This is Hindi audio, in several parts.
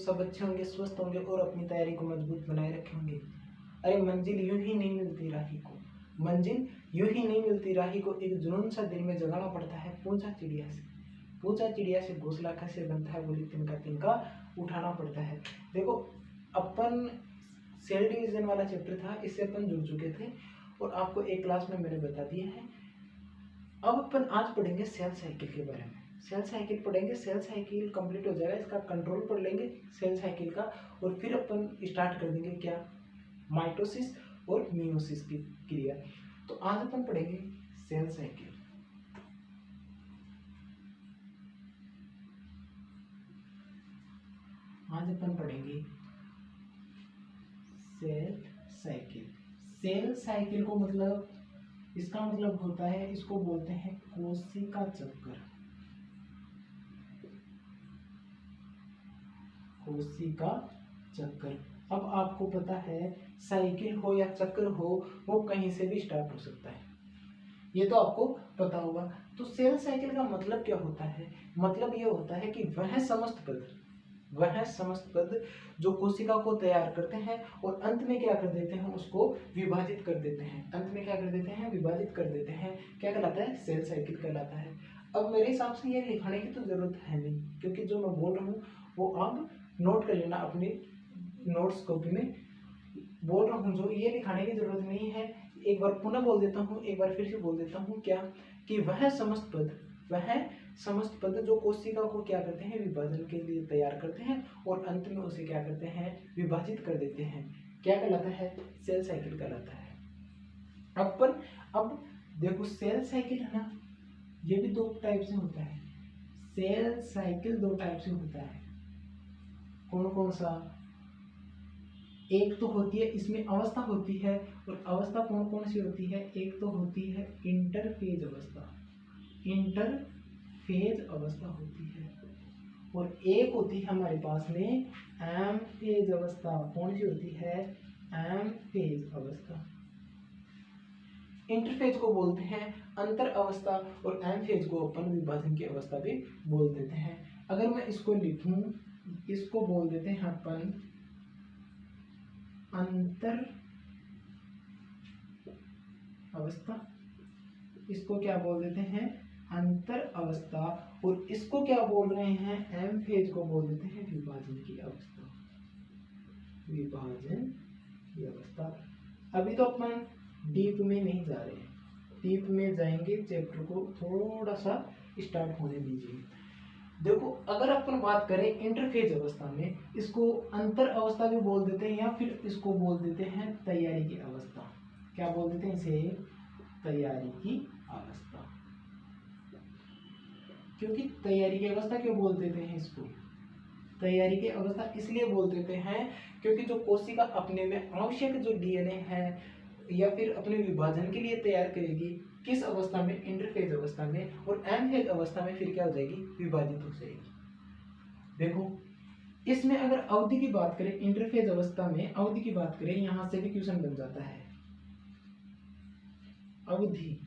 सब अच्छे होंगे, स्वस्थ होंगे और अपनी तैयारी को मजबूत बनाए रखे होंगे। अरे मंजिल यूं ही नहीं मिलती राही को, मंजिल यूं ही नहीं मिलती राही को, एक जुनून सा दिल में जगाना पड़ता है। पूछा चिड़िया से, पूछा चिड़िया से घोंसला कैसे बनता है, बोली तिनका तिनका उठाना पड़ता है। देखो अपन सेल डिवीजन वाला चैप्टर था, इससे अपन जुड़ चुके थे और आपको एक क्लास में मैंने बता दिया है। अब अपन आज पढ़ेंगे सेल साइकिल के बारे में। सेल साइकिल पढ़ेंगे, सेल साइकिल कंप्लीट हो जाएगा, इसका कंट्रोल पढ़ लेंगे सेल साइकिल का, और फिर अपन स्टार्ट कर देंगे क्या, माइटोसिस और मियोसिस की क्रिया। तो आज अपन पढ़ेंगे सेल साइकिल। आज अपन पढ़ेंगे सेल साइकिल। सेल साइकिल को मतलब, इसका मतलब होता है, इसको बोलते हैं कोशिका चक्र। कोशिका चक्र। अब आपको पता है साइकिल हो या चक्र हो, वो कहीं से भी स्टार्ट हो सकता है, ये तो आपको पता होगा। तो सेल साइकिल का मतलब क्या होता है, मतलब ये होता है कि वह समस्त पद जो कोशिका को तैयार करते हैं और अंत में क्या कर देते हैं, उसको विभाजित कर देते हैं। अंत में क्या कर देते हैं, विभाजित कर देते हैं। क्या कहलाता है, सेल साइकिल कहलाता है। अब मेरे हिसाब से ये लिखाने की तो जरूरत है नहीं, क्योंकि जो मैं बोल रहा हूँ वो आप नोट कर लेना अपनी नोट्स कॉपी में। बोल रहा हूँ जो, ये लिखाने की जरूरत नहीं है। एक बार पुनः बोल देता हूँ, एक बार फिर से बोल देता हूँ, क्या कि वह समस्त पद जो कोशिका को क्या करते हैं, विभाजन के लिए तैयार करते हैं और अंत में उसे क्या करते हैं, विभाजित कर देते हैं। क्या कहलाता है, सेल साइकिल कहलाता है। अब देखो सेल साइकिल है ना, ये भी दो टाइप से होता है। सेल साइकिल दो टाइप से होता है। कौन कौन सा, एक तो होती है, इसमें अवस्था होती है, और अवस्था कौन कौन सी होती है, एक तो होती है इंटरफेज अवस्था, इंटरफेज अवस्था होती है, और एक होती है हमारे पास में एम फेज अवस्था। कौन सी होती है, एम फेज अवस्था। इंटरफेज को बोलते हैं अंतर अवस्था, और एम फेज को अपन विभाजन की अवस्था भी बोल देते हैं। अगर मैं इसको लिखूं, इसको बोल देते हैं अपन अंतर अवस्था, इसको क्या बोल देते हैं, अंतर अवस्था, और इसको क्या बोल रहे हैं, एम फेज को बोल देते हैं विभाजन की अवस्था, विभाजन की अवस्था। अभी तो अपन डीप में नहीं जा रहे हैं, डीप में जाएंगे, चैप्टर को थोड़ा सा स्टार्ट होने दीजिए। देखो अगर अपन बात करें इंटरफेज अवस्था में, इसको अंतर अवस्था भी बोल देते हैं, या फिर इसको बोल देते हैं तैयारी की अवस्था। क्या बोल देते हैं इसे, तैयारी की अवस्था। क्योंकि तैयारी की अवस्था क्यों बोल देते हैं इसको, तैयारी की अवस्था इसलिए बोल देते हैं क्योंकि जो कोशिका अपने में आवश्यक जो डीएनए है या फिर अपने विभाजन के लिए तैयार करेगी, किस अवस्था में, इंटरफेज अवस्था में, और एम फेज अवस्था में फिर क्या हो जाएगी, विभाजित हो जाएगी। देखो इसमें अगर अवधि की बात करें, इंटरफेज अवस्था में अवधि की बात करें, यहां से भी क्वेश्चन बन जाता है अवधि,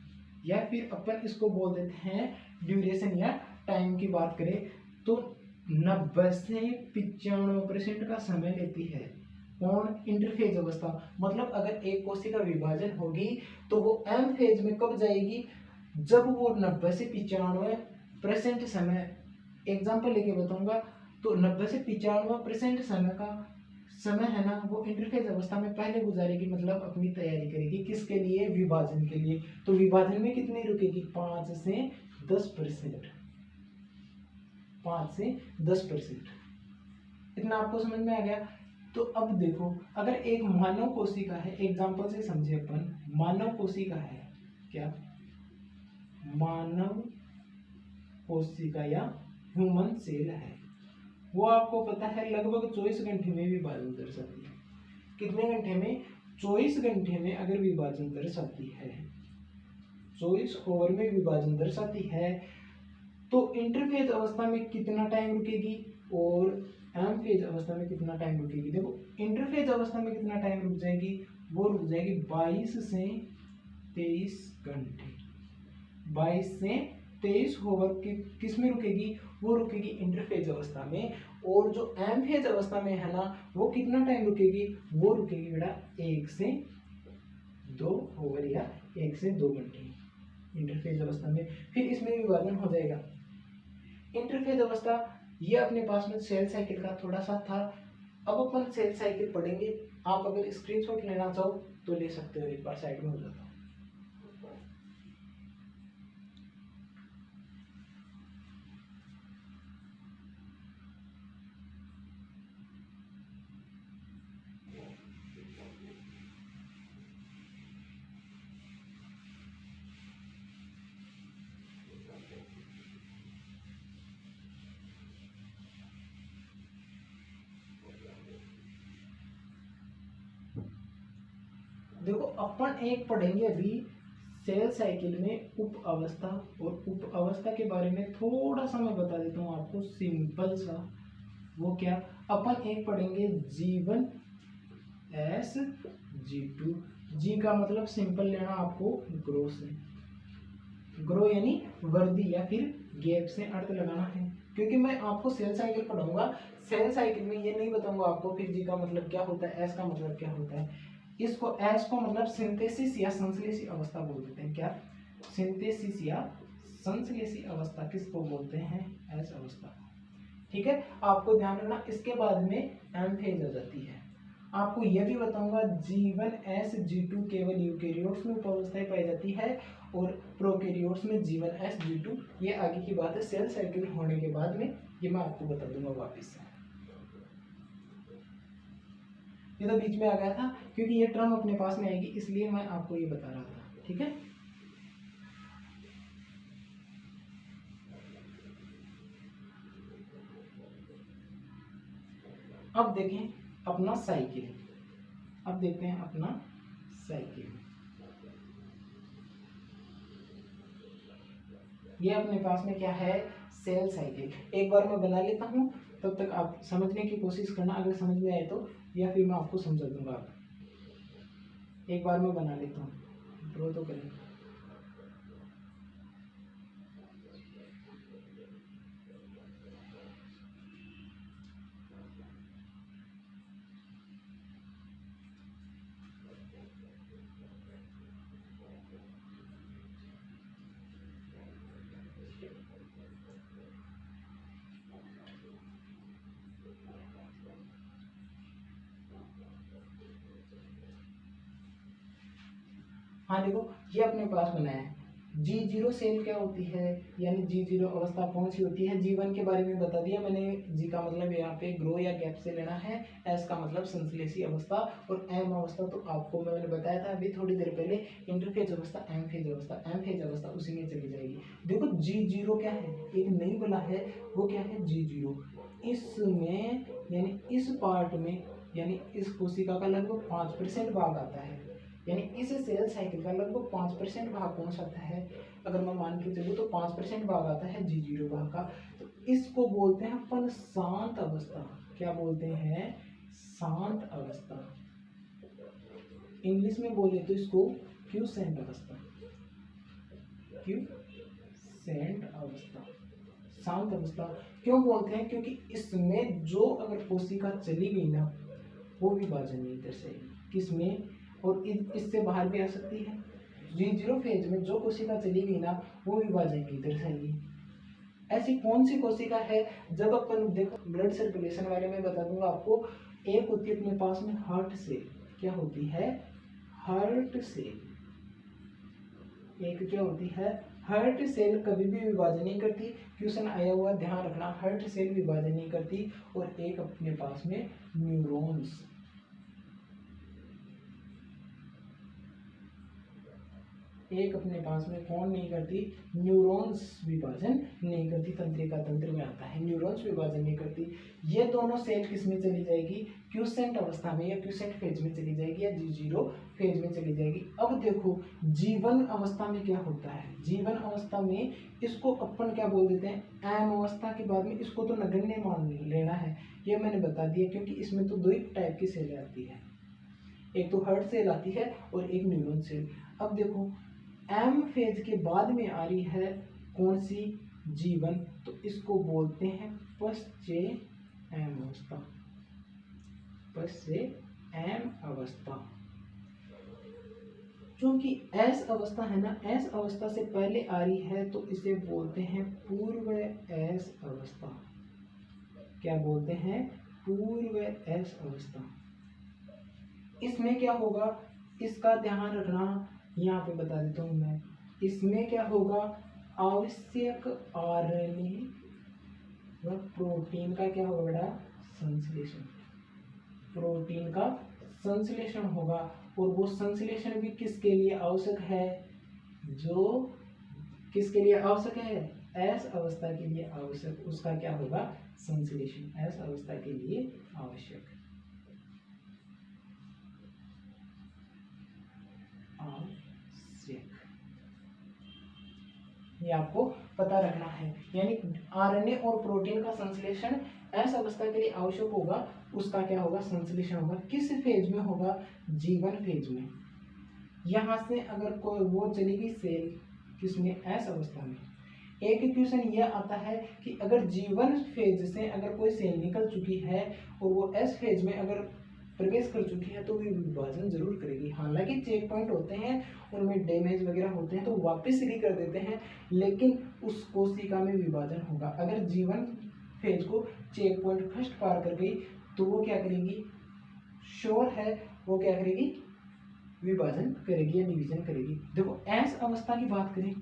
या फिर अपन इसको बोल देते हैं ड्यूरेशन या टाइम की बात करें, तो 90 से 95% का समय लेती है। कौन, इंटरफेज अवस्था। मतलब अगर एक कोशिका विभाजन होगी तो वो एम फेज में कब जाएगी, जब वो 90 से 95% समय, एग्जाम्पल लेके बताऊंगा, तो 90 से 95% समय का समय है ना, वो इंटरफेज अवस्था में पहले गुजारेगी, मतलब अपनी तैयारी करेगी, किसके लिए, विभाजन के लिए। तो विभाजन में कितनी रुकेगी, 5 से 10%, 5 से 10%। इतना आपको समझ में आ गया। तो अब देखो अगर एक मानव कोशिका है, एग्जाम्पल से समझे अपन, मानव कोशिका है, क्या, मानव कोशिका या ह्यूमन सेल है, वो आपको पता है लगभग 24 घंटे में विभाजन दर्शाती है। कितने घंटे में, 24 घंटे में अगर विभाजन दर्शाती है, 24 आवर में विभाजन दर्शाती है, तो इंटरफेज अवस्था में कितना टाइम रुकेगी और एम फेज अवस्था में कितना टाइम रुकेगी। देखो इंटरफेज अवस्था में कितना टाइम रुक जाएगी, वो रुक जाएगी 22 से 23 घंटे, 22 से 23 ओवर किस में रुकेगी, वो रुकेगी इंटरफेज अवस्था में। और जो एम फेज अवस्था में है ना वो कितना टाइम रुकेगी, वो रुकेगी बेटा 1 से 2 ओवर या 1 से 2 घंटे इंटरफेज अवस्था में। फिर इसमें विभाजन हो जाएगा। इंटरफेज अवस्था ये अपने पास में सेल साइकिल का थोड़ा सा था। अब अपन सेल साइकिल पढ़ेंगे। आप अगर स्क्रीनशॉट लेना चाहो तो ले सकते हो, एक बार साइड में हो जाता हूँ। देखो अपन एक पढ़ेंगे अभी सेल साइकिल में उप अवस्था, और उप अवस्था के बारे में थोड़ा सा मैं बता देता हूँ आपको सिंपल सा। वो क्या, अपन एक पढ़ेंगे G1 S G2। जी का मतलब सिंपल लेना आपको ग्रो से, ग्रो यानी वर्दी या फिर गैप से अर्थ लगाना है, क्योंकि मैं आपको सेल साइकिल पढ़ाऊंगा। सेल साइकिल में ये नहीं बताऊंगा आपको फिर जी का मतलब क्या होता है, एस का मतलब क्या होता है। इसको एस को मतलब सिंथेसिस या संश्लेषी अवस्था बोल देते हैं। क्या, सिंथेसिस या संश्लेषी अवस्था किसको बोलते हैं, एस अवस्था। ठीक है, आपको ध्यान रखना। इसके बाद में एम फेज आ जाती है। आपको यह भी बताऊंगा G1 S G2 केवल यूकेरियोट्स में उपावस्थाएं पाई जाती है और प्रोकैरियोट्स में G1 S G2। ये आगे की बात है, सेल साइकिल होने के बाद में ये मैं आपको बता दूंगा वापस से। ये तो बीच में आ गया था क्योंकि ये टर्म अपने पास में आएगी, इसलिए मैं आपको ये बता रहा था। ठीक है, अब देखें अपना साइकिल। अब देखते हैं अपना साइकिल। ये अपने पास में क्या है, सेल साइकिल। एक बार मैं बना लेता हूँ, तब तक आप समझने की कोशिश करना, अगर समझ में आए तो, या फिर मैं आपको समझा दूंगा। एक बार मैं बना लेता हूँ, ड्रॉ तो करें। हाँ देखो, ये अपने पास बना है। G0 सेल क्या होती है, यानी G0 अवस्था कौन सी होती है। G1 के बारे में बता दिया मैंने, G का मतलब यहाँ पे ग्रो या गैप से लेना है, S का मतलब संश्लेषी अवस्था, और M अवस्था तो आपको मैंने बताया था अभी थोड़ी देर पहले, इंटरफेज अवस्था, M फेज अवस्था। M फेज अवस्था उसी में चली जाएगी। देखो G0 क्या है, एक नई बला है, वो क्या है G0। इसमें यानी इस पार्ट में, यानी इस कोशिका का लगभग 5% भाग आता है, यानी इस सेल साइकिल का लगभग 5% भाग कौन सा आता है, अगर मैं मान के चलूँ तो 5% भाग आता है G0 भाग का। तो इसको बोलते हैं अपन शांत अवस्था। क्या बोलते हैं, शांत अवस्था। इंग्लिश में बोले तो इसको क्यूसेंट अवस्था, क्यूसेंट अवस्था, शांत अवस्था। क्यों बोलते हैं, क्योंकि इसमें जो अगर कोशिका चली गई ना, वो विभाजन नहीं दर्शाएगी। किसमें, और इससे बाहर भी आ सकती है। G0 फेज में जो कोशिका चली गई ना, वो विभाजन नहीं दर्शाएगी। ऐसी कौन सी कोशिका है, जब अपन देखो ब्लड सर्कुलेशन वाले में बता दूंगा आपको। एक होती है अपने पास में हार्ट सेल। क्या होती है, हार्ट सेल। एक क्या होती है, हार्ट सेल कभी भी विभाजन नहीं करती। क्वेश्चन आया हुआ ध्यान रखना, हार्ट सेल विभाजन नहीं करती। और एक अपने पास में न्यूरॉन्स, एक अपने पास में कौन नहीं करती, न्यूरॉन्स विभाजन नहीं करती। तंत्रिका तंत्र में आता है, न्यूरॉन्स विभाजन नहीं करती। ये दोनों सेल किस में चली जाएगी, क्यूसेंट अवस्था में या क्यूसेंट फेज में चली जाएगी, या G0 फेज में चली जाएगी। अब देखो G1 अवस्था में क्या होता है, G1 अवस्था में इसको अपन क्या बोल देते हैं, एम अवस्था के बाद में इसको तो नगण्य मान लेना है। ये मैंने बता दिया, क्योंकि इसमें तो दो ही टाइप की सेल आती है, एक तो हार्ट सेल आती है और एक न्यूरॉन सेल। अब देखो एम फेज के बाद में आ रही है कौन सी, G1, तो इसको बोलते हैं पश्चेतावर्ती एम अवस्था, पस से एम अवस्था। क्योंकि एस अवस्था है ना, एस अवस्था से पहले आ रही है तो इसे बोलते हैं पूर्व एस अवस्था। क्या बोलते हैं? पूर्व एस अवस्था। इसमें क्या होगा, इसका ध्यान रखना, यहाँ पे बता देता हूँ मैं। इसमें क्या होगा, आवश्यक आरएनए व प्रोटीन का क्या होगा बेटा? संश्लेषण। प्रोटीन का संश्लेषण होगा, और वो संश्लेषण भी किसके लिए आवश्यक है? जो किसके लिए आवश्यक है? एस अवस्था के लिए आवश्यक, उसका क्या होगा? संश्लेषण। एस अवस्था के लिए आवश्यक। ये आपको पता रखना है। यानी आरएनए और प्रोटीन का संश्लेषण एस अवस्था के लिए आवश्यक होगा, उसका क्या होगा? संश्लेषण होगा। किस फेज में होगा? जीवन फेज में। यहाँ से अगर कोई वो चलेगी सेल किसमें? एस अवस्था में। एक क्वेश्चन यह आता है कि अगर जीवन फेज से अगर कोई सेल निकल चुकी है और वो एस फेज में अगर प्रवेश कर चुकी है तो भी विभाजन जरूर करेगी। हालांकि चेक पॉइंट होते हैं, उनमें डैमेज वगैरह होते हैं तो वापस री कर देते हैं, लेकिन उस कोशिका में विभाजन होगा। अगर जीवन फेज को चेक पॉइंट फर्स्ट पार कर गई तो वो क्या करेगी? श्योर है, वो क्या करेगी? विभाजन करेगी या डिवीजन करेगी। देखो एस अवस्था की बात करें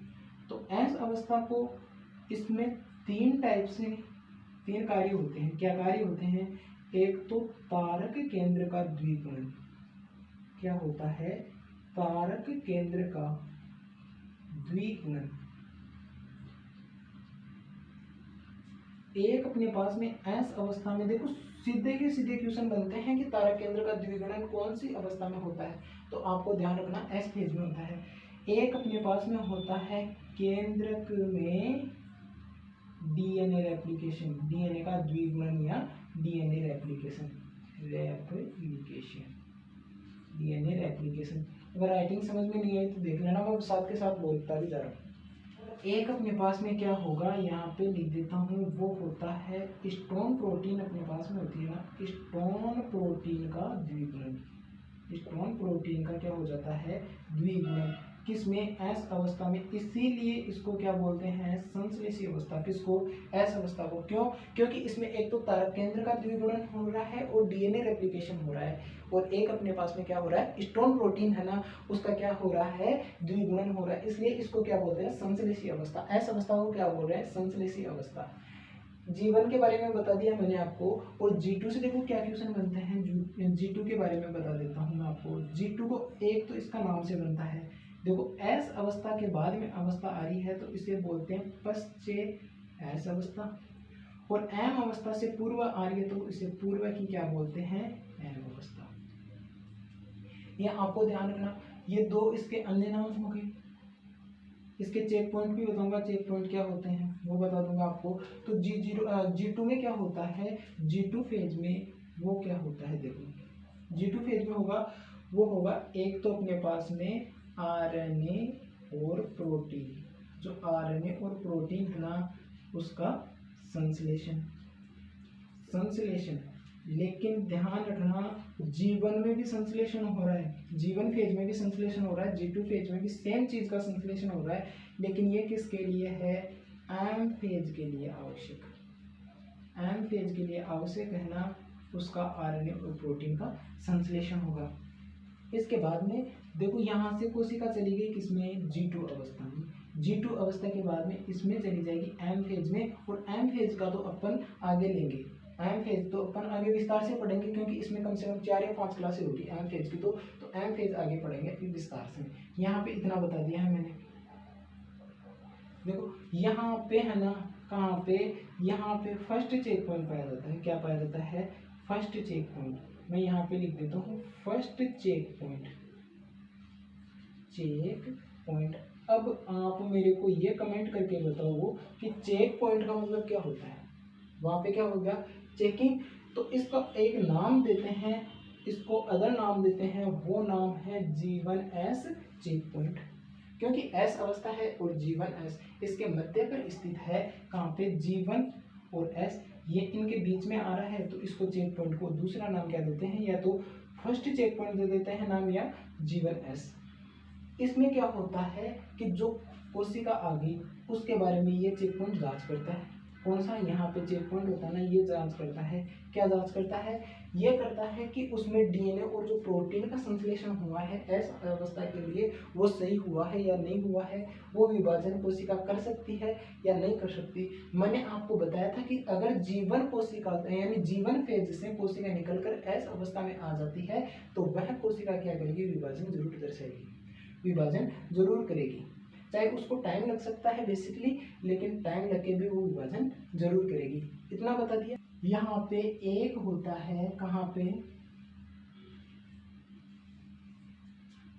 तो एस अवस्था को इसमें तीन टाइप से तीन कार्य होते हैं। क्या कार्य होते हैं? एक तो तारक केंद्र का द्विगुणन। क्या होता है? तारक केंद्र का द्विगुणन। एक अपने पास में एस अवस्था में, देखो सीधे के सीधे क्वेश्चन बनते हैं कि तारक केंद्र का द्विगुणन कौन सी अवस्था में होता है, तो आपको ध्यान रखना एस फेज में होता है। एक अपने पास में होता है केंद्रक में डीएनए रेप्लिकेशन, डीएनए का द्विगुणन या डीएनए रेप्लिकेशन, डीएनए रेप्लिकेशन। अगर राइटिंग समझ में नहीं आई तो देख लेना, मैं साथ के साथ बोलता भी जा रहा हूँ। एक अपने पास में क्या होगा, यहाँ पे लिख देता हूँ, वो होता है स्टोन प्रोटीन। अपने पास में होती है ना स्टोन प्रोटीन का द्विगुणन। स्टोन प्रोटीन का क्या हो जाता है? द्विगुणन। किसमें? एस अवस्था में। इसीलिए इसको क्या बोलते हैं? संश्लेषी अवस्था। किसको? एस अवस्था को। क्यों? क्योंकि इसमें एक तो तारक केंद्र का द्विगुणन हो रहा है और डीएनए रेप्लिकेशन हो रहा है, और एक अपने पास में क्या हो रहा है? स्टोन प्रोटीन है ना, उसका क्या हो रहा है? द्विगुणन हो रहा है। इसलिए इसको क्या बोलते हैं? संश्लेषी अवस्था। एस अवस्था को क्या बोल रहे हैं? संश्लेषी अवस्था। जीवन के बारे में बता दिया मैंने आपको, और G2 से देखो क्या क्वेश्चन बनते हैं। G2 के बारे में बता देता हूँ मैं आपको। G2 को एक तो इसका नाम से बनता है। देखो एस अवस्था के बाद में अवस्था आ रही है तो इसे बोलते हैं पश्चेत एस अवस्था, और एम अवस्था से पूर्व आ रही है तो इसे पूर्व की क्या बोलते हैं? एम अवस्था। यह आपको ध्यान रखना। ये दो इसके अन्य नाम हो गए। इसके चेक पॉइंट भी बताऊंगा, चेक पॉइंट क्या होते हैं वो बता दूंगा आपको। तो G2 में क्या होता है? G2 फेज में वो क्या होता है? देखो G2 फेज में होगा, वो होगा एक तो अपने पास में आरएनए और प्रोटीन। जो आरएनए और प्रोटीन है ना, उसका संश्लेषण। लेकिन ध्यान रखना, जीवन में भी संश्लेषण हो रहा है, जीवन फेज में भी संश्लेषण हो रहा है, G2 फेज में भी सेम चीज का संश्लेषण हो रहा है, लेकिन ये किसके लिए है? एम फेज के लिए आवश्यक। एम फेज के लिए आवश्यक है ना, उसका आरएनए और प्रोटीन का संश्लेषण होगा। इसके बाद में देखो यहाँ से कोशिका चली गई किसमें? G2 अवस्था में। G2 अवस्था के बाद में इसमें चली जाएगी एम फेज में, और एम फेज का तो अपन आगे लेंगे। एम फेज तो अपन आगे विस्तार से पढ़ेंगे, क्योंकि इसमें कम से कम 4 या 5 क्लासेस होगी एम फेज की, तो एम फेज आगे पढ़ेंगे फिर विस्तार से। यहाँ पे इतना बता दिया है मैंने। देखो यहाँ पे है ना, कहाँ पे? यहाँ पे फर्स्ट चेक पॉइंट पाया जाता है। क्या पाया जाता है? First check point. मैं यहाँ पे लिख देता हूँ first check point. Check point. अब आप मेरे को ये कमेंट करके बताओ कि चेक पॉइंट का मतलब क्या होता है? वहां पे क्या हो गया? चेकिंग। तो इसका एक नाम देते हैं, इसको अदर नाम देते हैं, वो नाम है G1 एस चेक पॉइंट। क्योंकि एस अवस्था है और G1 एस इसके मध्य पर स्थित है। कहाँ पे? G1 और एस ये इनके बीच में आ रहा है तो इसको चेक पॉइंट को दूसरा नाम क्या देते हैं, या तो फर्स्ट चेक पॉइंट दे देते हैं नाम, या G1S। इसमें क्या होता है कि जो कोशिका आ गई उसके बारे में ये चेक पॉइंट जांच करता है। कौन सा, यहाँ पे चेक पॉइंट होता है ना, ये जांच करता है। क्या जांच करता है, ये करता है कि उसमें डीएनए और जो प्रोटीन का संश्लेषण हुआ है एस अवस्था के लिए वो सही हुआ है या नहीं हुआ है, वो विभाजन कोशिका कर सकती है या नहीं कर सकती। मैंने आपको बताया था कि अगर जीवन कोशिका यानी जीवन फेज से कोशिका निकलकर एस अवस्था में आ जाती है तो वह कोशिका क्या करेगी, विभाजन जरूर दर्शाएगी, विभाजन जरूर करेगी। चाहे उसको टाइम लग सकता है बेसिकली, लेकिन टाइम लग के भी वो विभाजन जरूर करेगी। इतना बता दिया। यहाँ पे एक होता है, कहाँ पे,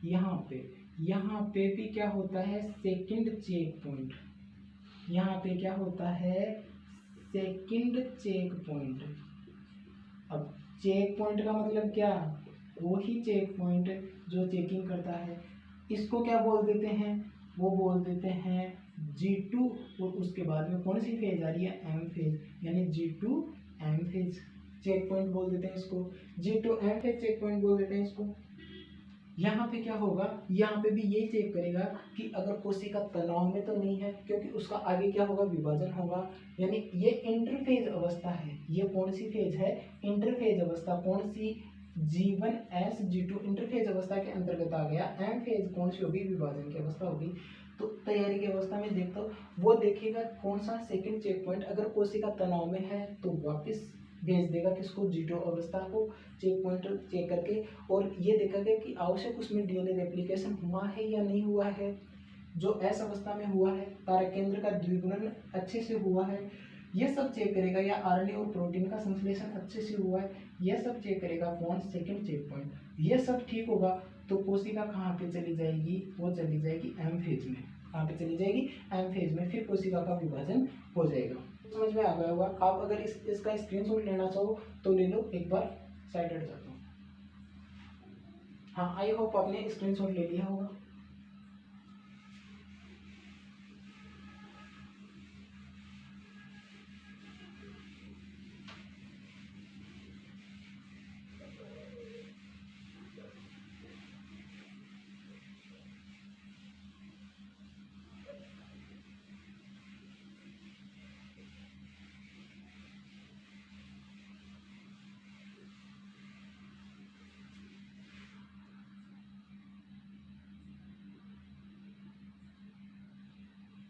यहाँ पे भी क्या होता है, सेकंड चेक पॉइंट। यहाँ पे क्या होता है, सेकंड चेक पॉइंट। अब चेक पॉइंट का मतलब क्या, वो ही चेक पॉइंट जो चेकिंग करता है। इसको क्या बोल देते हैं, वो बोल देते हैं G2, और उसके बाद में कौन सी फेज आ रही है, M फेज, यानी G2M फेज चेक पॉइंट बोल देते हैं इसको, G2M फेज चेक पॉइंट बोल देते हैं इसको। यहाँ पे क्या होगा, यहाँ पे भी यही चेक करेगा कि अगर कोशिका तनाव में तो नहीं है, क्योंकि उसका आगे क्या होगा, विभाजन होगा। यानी ये इंटरफेज अवस्था है। ये कौन सी फेज है, इंटरफेज अवस्था। कौन सी, G1S G2 इंटरफेज अवस्था के अंतर्गत आ गया। M फेज कौन सी होगी, विभाजन की अवस्था होगी। तो तैयारी की अवस्था में देखता हूँ, वो देखेगा कौन सा सेकंड चेक पॉइंट, अगर कोशिका तनाव में है तो वापस भेज देगा किसको, G2 अवस्था को चेक पॉइंट चेक करके, और ये देखेगा कि आवश्यक उसमें डीएनए रेप्लिकेशन हुआ है या नहीं हुआ है। जो एस अवस्था में हुआ है, तारक केंद्र का द्विगुणन अच्छे से हुआ है, ये सब चेक करेगा, या आरएनए और प्रोटीन का संश्लेषण अच्छे से हुआ है, ये सब चेक करेगा कौन, सेकंड चेक पॉइंट। ये सब ठीक होगा तो कोशिका कहाँ पे चली जाएगी, वो चली जाएगी एम फेज में। कहाँ पे चली जाएगी, एम फेज में। फिर कोशिका का विभाजन हो जाएगा। समझ में आ गया होगा। आप अगर इसका स्क्रीनशॉट लेना चाहो तो ले लो, एक बार साइड हट जाता हूँ। हाँ, आई होप आपने स्क्रीनशॉट ले लिया होगा।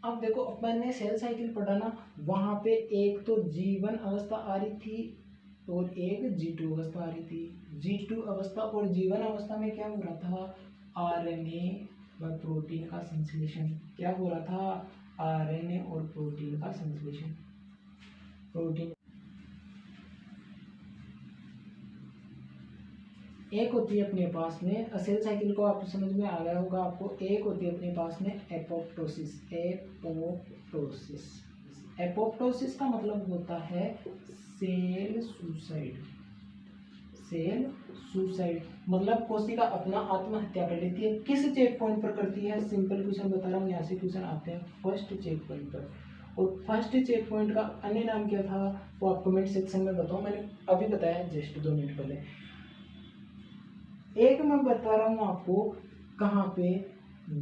अब देखो, अपन ने सेल साइकिल पढ़ा ना, वहां पे एक तो G1 अवस्था आ रही थी और एक G2 अवस्था आ रही थी। G2 अवस्था और G1 अवस्था में क्या हो रहा था, आरएनए व प्रोटीन का संश्लेषण। क्या हो रहा था, आरएनए और प्रोटीन का संश्लेषण। प्रोटीन एक होती है अपने पास में, सेल साइकिल को आप समझ में आ गया होगा आपको। एक होती है अपने पास में एपोप्टोसिस। एपोप्टोसिस, एपोप्टोसिस का मतलब होता है सेल सुसाइड। सेल सुसाइड मतलब कोशिका अपना आत्महत्या कर लेती है। किस चेक पॉइंट पर करती है, सिंपल क्वेश्चन बता रहा हूँ, यहाँ से क्वेश्चन आते हैं फर्स्ट चेक पॉइंट पर। और फर्स्ट चेक पॉइंट का अन्य नाम क्या था वो आप कमेंट सेक्शन में बताओ, मैंने अभी बताया जस्ट 2 मिनट पहले। एक मैं बता रहा हूँ आपको, कहाँ पे,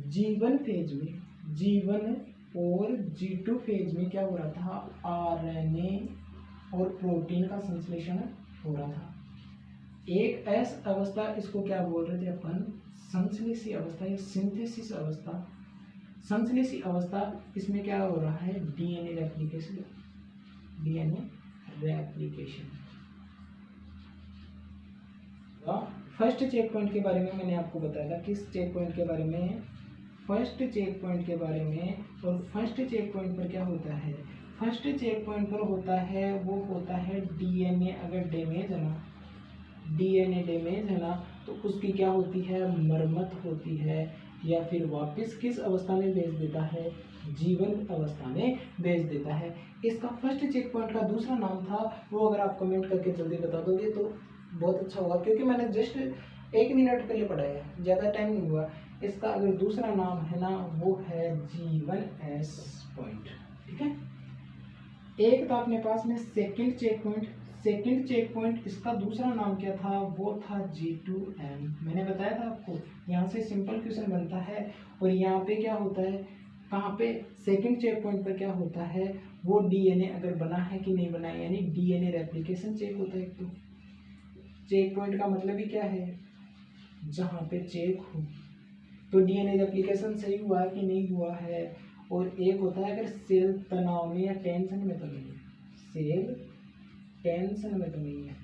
G1 फेज में, G1 और G2 फेज में क्या हो रहा था, आरएनए और प्रोटीन का संश्लेषण हो रहा था। एक एस अवस्था, इसको क्या बोल रहे थे अपन, संश्लेषी अवस्था या सिंथेसिस अवस्था। संश्लेषी अवस्था, इसमें क्या हो रहा है, DNA replication. DNA replication. First check point के बारे में मैंने आपको बताया था, किस चेक पॉइंट के बारे में, फर्स्ट चेक पॉइंट के बारे में। और फर्स्ट चेक पॉइंट पर क्या होता है, फर्स्ट चेक पॉइंट पर होता है, वो होता है डीएनए अगर डैमेज है ना, डीएनए डैमेज है ना, तो उसकी क्या होती है, मरम्मत होती है, या फिर वापस किस अवस्था में भेज देता है, जीवन अवस्था में भेज देता है। इसका फर्स्ट चेक पॉइंट का दूसरा नाम था, वो अगर आप कमेंट करके जल्दी बता दोगे तो बहुत अच्छा होगा, क्योंकि मैंने जस्ट 1 मिनट पहले पढ़ाया, ज़्यादा टाइम नहीं हुआ। इसका अगर दूसरा नाम है ना, वो है G1S पॉइंट। ठीक है, एक था अपने पास में second check point. Second check point इसका दूसरा नाम क्या था, वो था G2M। मैंने बताया था आपको, यहाँ से सिंपल क्वेश्चन बनता है। और यहाँ पे क्या होता है, कहाँ पे सेकंड चेक पॉइंट पर क्या होता है, वो डीएनए अगर बना है कि नहीं बना है, यानी डीएनए रेप्लिकेशन चेक होता है। तो चेक पॉइंट का मतलब ही क्या है, जहाँ पे चेक हो तो डीएनए रेप्लिकेशन सही हुआ है कि नहीं हुआ है। और एक होता है अगर सेल तनाव में या टेंशन में तो नहीं है, सेल टेंशन में तो नहीं है।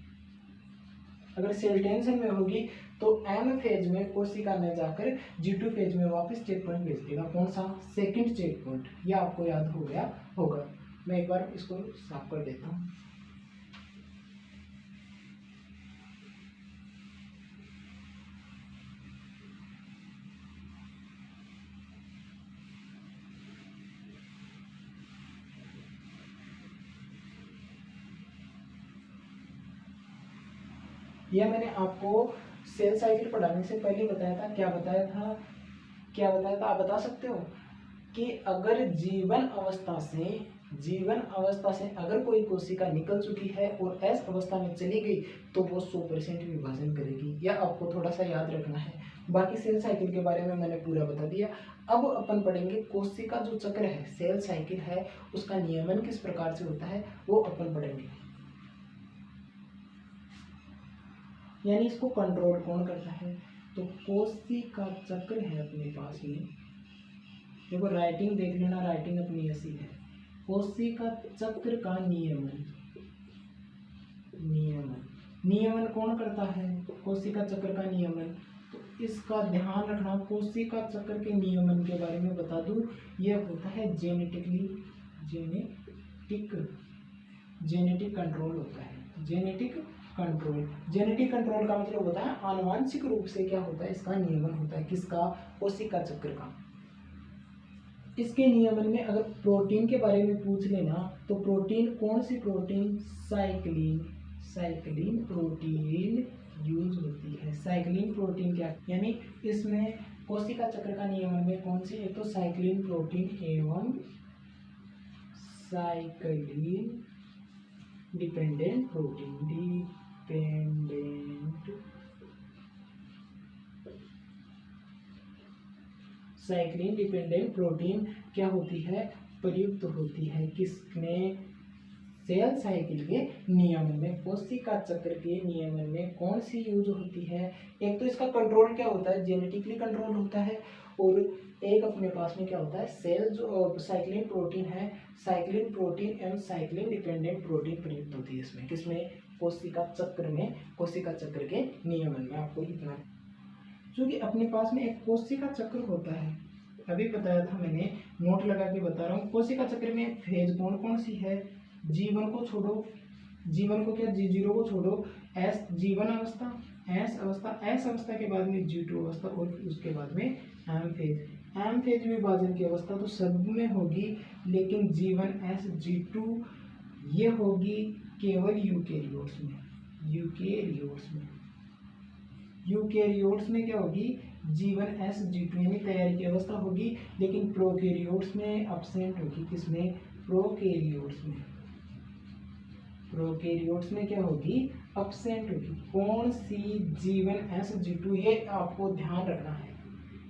अगर सेल टेंशन में होगी तो एम फेज में कोशिका ने जाकर G2 फेज में वापस चेक पॉइंट भेज देगा। कौन सा, सेकंड चेक पॉइंट। यह आपको याद हो गया होगा। मैं एक बार इसको साफ कर देता हूँ। यह मैंने आपको सेल साइकिल पढ़ाने से पहले बताया था। क्या बताया था, क्या बताया था, आप बता सकते हो कि अगर जीवन अवस्था से अगर कोई कोशिका निकल चुकी है और एस अवस्था में चली गई तो वो 100% विभाजन करेगी। यह आपको थोड़ा सा याद रखना है। बाकी सेल साइकिल के बारे में मैंने पूरा बता दिया। अब अपन पढ़ेंगे कोशिका जो चक्र है, सेल साइकिल है, उसका नियमन किस प्रकार से होता है वो अपन पढ़ेंगे। यानी इसको कंट्रोल कौन करता है, तो कोशिका चक्र है अपने पास में। देखो राइटिंग देख लेना, राइटिंग अपनी ऐसी है। कोशिका चक्र का नियमन, नियमन कौन करता है, कोशिका चक्र का नियमन। तो इसका ध्यान रखना, कोशिका चक्र के नियमन के बारे में बता दूं, यह होता है जेनेटिक कंट्रोल होता है। जेनेटिक कंट्रोल का मतलब होता है आनुवांशिक रूप से क्या होता है, इसका नियमन होता है। किसका, कोशिका चक्र का। इसके नियमन में अगर प्रोटीन के बारे में पूछ लेना तो प्रोटीन, कौन सी प्रोटीन, साइक्लिन प्रोटीन यूज होती है। साइक्लिन प्रोटीन क्या, यानी इसमें कोशिका चक्र का नियमन में कौन सी, एक तो साइक्लिन प्रोटीन एवं cyclin dependent protein. Cyclin dependent protein क्या होती है, प्रयुक्त होती है। किसमें, सेल साइकिल के नियमन में, कोशिका चक्र के नियमन में कौन सी यूज होती है। एक तो इसका कंट्रोल क्या होता है, जेनेटिकली कंट्रोल होता है। और एक अपने पास में क्या होता है, सेल जो साइक्लिन प्रोटीन है, साइक्लिन प्रोटीन एवं साइक्लिन डिपेंडेंट प्रोटीन प्रयुक्त होती है इसमें। किसमें, कोशिका चक्र में, कोशिका चक्र के नियमन में। आपको इतना, क्योंकि अपने पास में एक कोशिका चक्र होता है, अभी बताया था मैंने, नोट लगा के बता रहा हूँ। कोशिका चक्र में फेज कौन कौन सी है, जीवन को छोड़ो, जीवन को क्या, G0 को छोड़ो, एस जीवन अवस्था, एस अवस्था के बाद में G2 अवस्था, और उसके बाद में एम फेज विभाजन की अवस्था तो सब में होगी, लेकिन जीवन एस G2 ये होगी केवल यूकेरियोट्स में क्या होगी, जीवन एस G2 यानी तैयारी की अवस्था होगी, लेकिन प्रोकैरियोट्स में अब्सेंट होगी। किसमें, प्रोकैरियोट्स में क्या होगी, अब्सेंट होगी। कौन सी, जीवन एस G2। ये आपको ध्यान रखना है,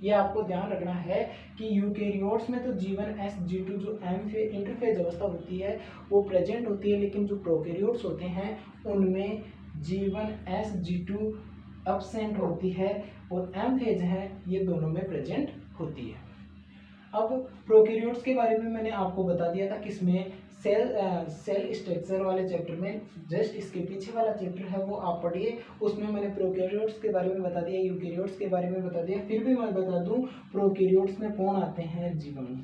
ये आपको ध्यान रखना है कि यूकेरियोट्स में तो जीवन एस G2 जो इंटरफेज अवस्था होती है वो प्रेजेंट होती है, लेकिन जो प्रोकैरियोट्स होते हैं उनमें जीवन एस G2 अब्सेंट होती है और एम फेज है, ये दोनों में प्रेजेंट होती है। अब प्रोकैरियोट्स के बारे में मैंने आपको बता दिया था, किसमें, सेल स्ट्रक्चर वाले चैप्टर में। जस्ट इसके पीछे वाला चैप्टर है वो आप पढ़िए, उसमें मैंने प्रोकैरियोट्स के बारे में बता दिया, यूकेरियोट्स के बारे में बता दिया। फिर भी मैं बता दूं, प्रोकैरियोट्स में कौन आते हैं, जीवाणु।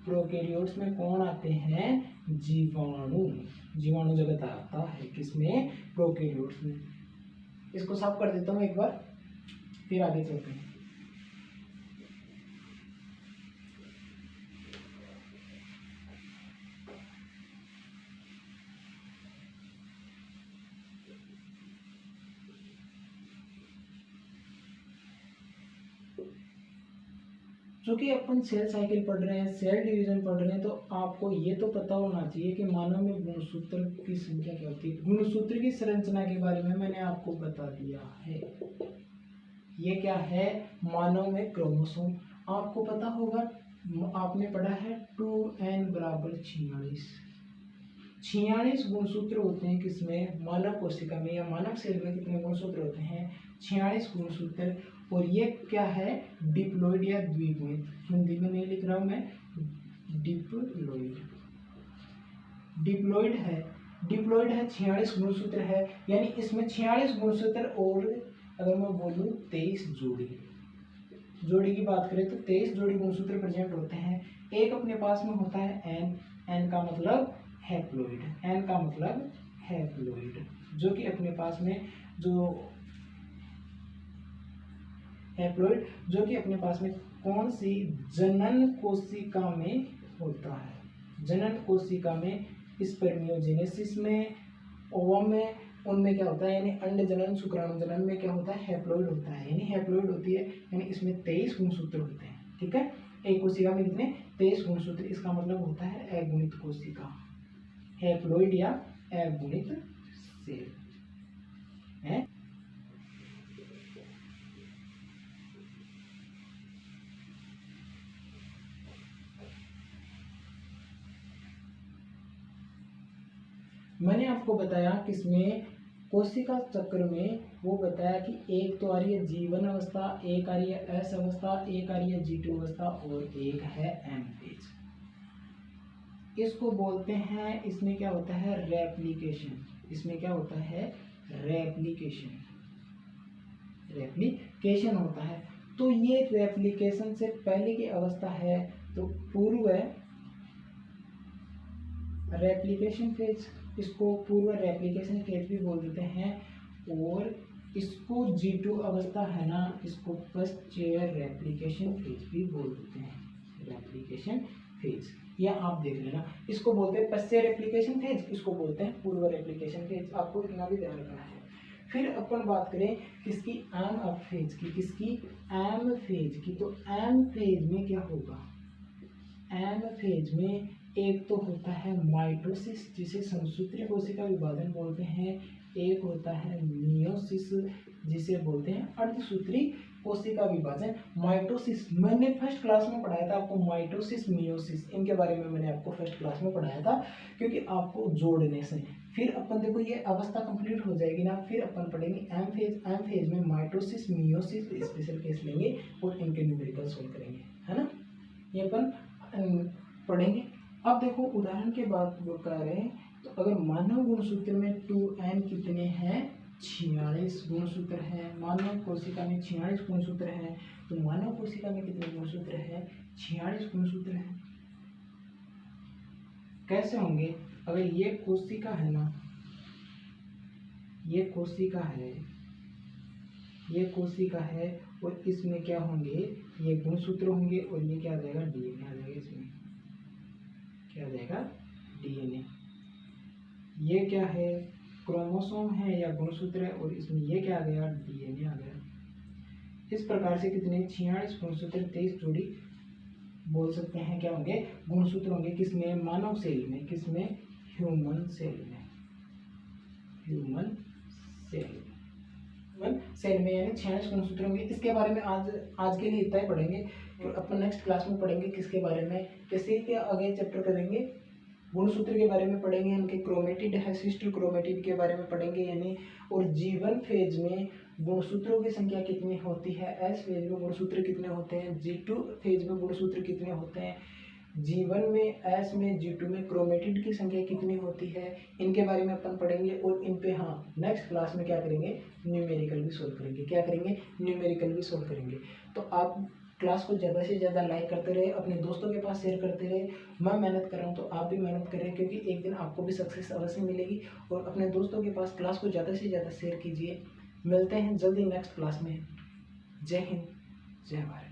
प्रोकैरियोट्स में कौन आते हैं, जीवाणु जगत आता है। किसमें, प्रोकैरियोट्स में। इसको साफ कर देता हूँ एक बार, फिर आगे चलते हैं। चूँकि अपन सेल साइकिल पढ़ रहे हैं, सेल डिवीजन पढ़ रहे हैं, तो आपको ये तो पता होना चाहिए कि मानव में गुणसूत्र की संख्या क्या होती है। गुणसूत्र की संरचना के बारे में मैंने आपको बता दिया है। ये क्या है, मानव में क्रोमोसोम। आपको पता होगा, आपने पढ़ा है 2n बराबर 46। 46 गुणसूत्र होते हैं किसमें, मानव कोशिका में या मानव सेल में कितने गुणसूत्र होते हैं, 46 गुणसूत्र। और ये क्या है, डिप्लॉइड या द्विगुणित। हिंदी में नहीं लिख रहा हूं मैं, डिप्लॉइड। डिप्लॉइड है, डिप्लॉइड है, 46 गुणसूत्र है, यानी इसमें 46 गुणसूत्र और अगर मैं बोलूँ 23 जोड़ी की बात करें तो 23 जोड़ी गुणसूत्र प्रेजेंट होते हैं। एक अपने पास में होता है एन, एन का मतलब हैप्लॉइड, एन का मतलब हैप्लॉइड, जो कि अपने पास में जो हैप्लॉइड जो कि अपने पास में कौन सी जनन कोशिका में होता है। जनन कोशिका में स्पर्मियोजेनेसिस में, ओवम में, उनमें क्या होता है, यानी अंड जनन शुक्राणु जनन में क्या होता है, हैप्लॉइड होता है, यानी हैप्लॉइड होती है, यानी इसमें 23 गुणसूत्र होते हैं। ठीक है, एक कोशिका में कितने, 23 गुणसूत्र। इसका मतलब होता है अगुणित कोशिका, हैप्लॉइड या अगुणित सेल है। मैंने आपको बताया किसमें, कोशिका चक्र में, वो बताया कि एक तो आ रही है जीवन अवस्था, एक आ रही है एस अवस्था, एक आ रही है G2 अवस्था और एक है एम फेज। इसको बोलते हैं, इसमें क्या होता है, रेप्लिकेशन। इसमें क्या होता है, रेप्लिकेशन, रेप्लिकेशन होता है। तो ये रेप्लिकेशन से पहले की अवस्था है, तो पूर्व रेप्लिकेशन फेज, इसको पूर्व रेप्लिकेशन फेज भी बोल देते हैं। और इसको G2 अवस्था है ना, इसको फर्स्ट चेयर रेप्लिकेशन फेज भी बोल देते हैं, रेप्लिकेशन फेज। या आप देख लेना, इसको बोलते हैं पश्चय रेप्लिकेशन फेज, इसको बोलते हैं पूर्व रेप्लिकेशन फेज। आपको इतना भी ध्यान रखना है। फिर अपन बात करें किसकी, एम अप फेज की, किसकी, एम फेज की। तो एम फेज में क्या होगा, एम फेज में एक तो होता है माइटोसिस, जिसे समसूत्री कोशिका विभाजन बोलते हैं। एक होता है मियोसिस, जिसे बोलते हैं अर्धसूत्री कोशिका विभाजन। माइटोसिस मैंने फर्स्ट क्लास में पढ़ाया था आपको, माइटोसिस मियोसिस, इनके बारे में मैंने आपको फर्स्ट क्लास में पढ़ाया था, क्योंकि आपको जोड़ने से फिर अपन देखो ये अवस्था कंप्लीट हो जाएगी ना, फिर अपन पढ़ेंगे एम फेज। एम फेज में माइटोसिस मियोसिस स्पेशल केस लेंगे और इनके न्यूमेरिकल सोल्व करेंगे, है ना, ये अपन पढ़ेंगे। अब देखो उदाहरण के बाद वो कह रहे हैं, तो अगर मानव गुणसूत्र में 2n कितने हैं, 46 गुणसूत्र हैं। मानव कोशिका में 46 गुणसूत्र हैं, तो मानव कोशिका में कितने गुणसूत्र हैं, 46 गुणसूत्र हैं। कैसे होंगे, अगर ये कोशिका है ना, ये कोशिका है, ये कोशिका है, और इसमें क्या होंगे, ये गुणसूत्र होंगे, और ये क्या आ जाएगा, डीएनए आ जाएगा। इसमें क्या आ जाएगा, डीएनए। ये क्या है, क्रोमोसोम है या गुणसूत्र है, और इसमें ये क्या आ गया, डीएनए आ गया। इस प्रकार से कितने, 46 गुणसूत्र, 23 जोड़ी बोल सकते हैं क्या होंगे, गुणसूत्र होंगे। किसमें, मानव सेल में, किसमें, ह्यूमन सेल में, ह्यूमन सेल में यानी 46 गुणसूत्र होंगे। इसके बारे में आज के लिए इतना ही पढ़ेंगे, और अपन नेक्स्ट क्लास में पढ़ेंगे किसके बारे में, जैसे कि आगे चैप्टर करेंगे गुणसूत्र के बारे में पढ़ेंगे, उनके क्रोमेटिड है, सिस्टर क्रोमेटिड के बारे में पढ़ेंगे यानी। और जीवन फेज में गुणसूत्रों की संख्या कितनी होती है, एस फेज में गुणसूत्र कितने होते हैं, G2 फेज में गुणसूत्र कितने होते हैं, जीवन में, एस में, G2 में क्रोमेटिड की संख्या कितनी होती है, इनके बारे में अपन पढ़ेंगे। और इन पे हाँ नेक्स्ट क्लास में क्या करेंगे, न्यूमेरिकल भी सोल्व करेंगे। क्या करेंगे, न्यूमेरिकल भी सोल्व करेंगे। तो आप क्लास को ज़्यादा से ज़्यादा लाइक करते रहे, अपने दोस्तों के पास शेयर करते रहे। मैं मेहनत कर रहा हूँ तो आप भी मेहनत करें, क्योंकि एक दिन आपको भी सक्सेस अवश्य मिलेगी। और अपने दोस्तों के पास क्लास को ज़्यादा से ज़्यादा शेयर कीजिए। मिलते हैं जल्दी नेक्स्ट क्लास में। जय हिंद, जय भारत।